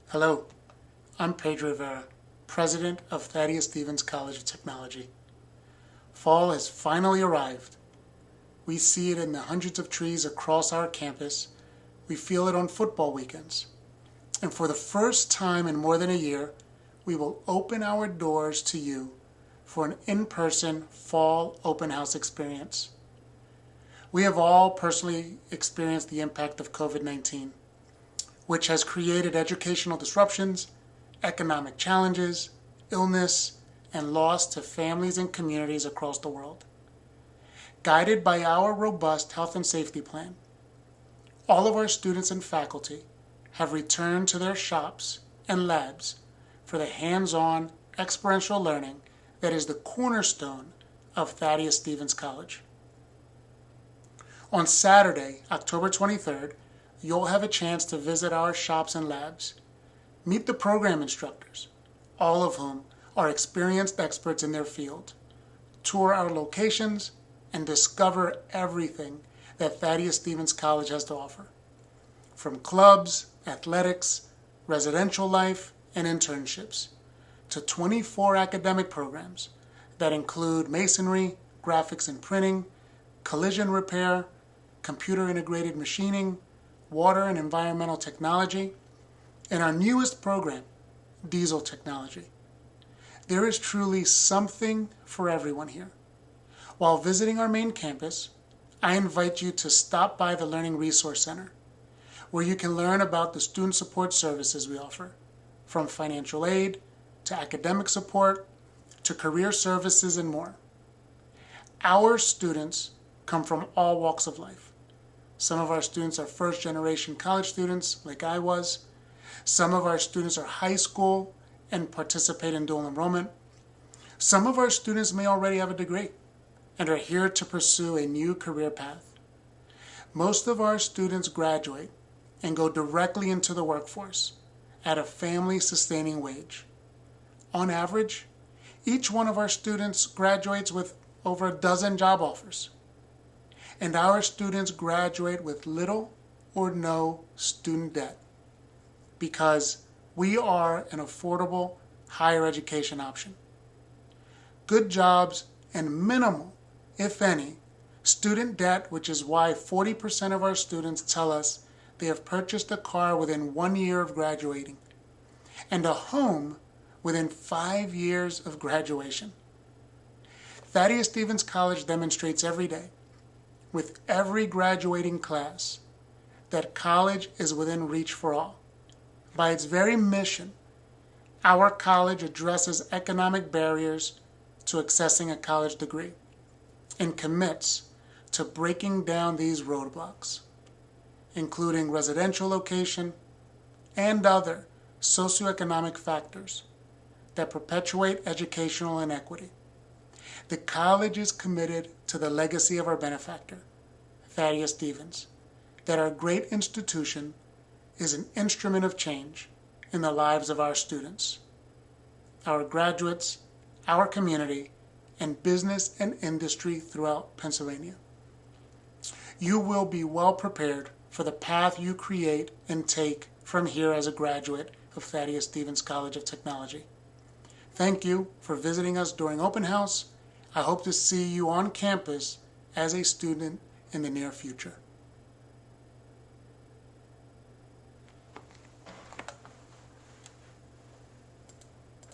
Hello, I'm Pedro Rivera, President of Thaddeus Stevens College of Technology. Fall has finally arrived. We see it in the hundreds of trees across our campus. We feel it on football weekends. And for the first time in more than a year, we will open our doors to you for an in-person fall open house experience. We have all personally experienced the impact of COVID-19, which has created educational disruptions, economic challenges, illness, and loss to families and communities across the world. Guided by our robust health and safety plan, all of our students and faculty have returned to their shops and labs for the hands-on experiential learning that is the cornerstone of Thaddeus Stevens College. On Saturday, October 23rd, you'll have a chance to visit our shops and labs, meet the program instructors, all of whom are experienced experts in their field, tour our locations, and discover everything that Thaddeus Stevens College has to offer, from clubs, athletics, residential life, and internships, to 24 academic programs that include masonry, graphics and printing, collision repair, computer-integrated machining, water and environmental technology, and our newest program, diesel technology. There is truly something for everyone here. While visiting our main campus, I invite you to stop by the Learning Resource Center, where you can learn about the student support services we offer, from financial aid to academic support to career services and more. Our students come from all walks of life. Some of our students are first-generation college students, like I was. Some of our students are high school and participate in dual enrollment. Some of our students may already have a degree and are here to pursue a new career path. Most of our students graduate and go directly into the workforce at a family-sustaining wage. On average, each one of our students graduates with over a dozen job offers. And our students graduate with little or no student debt because we are an affordable higher education option. Good jobs and minimal, if any, student debt, which is why 40% of our students tell us they have purchased a car within 1 year of graduating and a home within 5 years of graduation. Thaddeus Stevens College demonstrates every day, with every graduating class, that college is within reach for all. By its very mission, our college addresses economic barriers to accessing a college degree and commits to breaking down these roadblocks, including residential location and other socioeconomic factors that perpetuate educational inequity. The college is committed to the legacy of our benefactor, Thaddeus Stevens, that our great institution is an instrument of change in the lives of our students, our graduates, our community, and business and industry throughout Pennsylvania. You will be well prepared for the path you create and take from here as a graduate of Thaddeus Stevens College of Technology. Thank you for visiting us during open house. I hope to see you on campus as a student in the near future.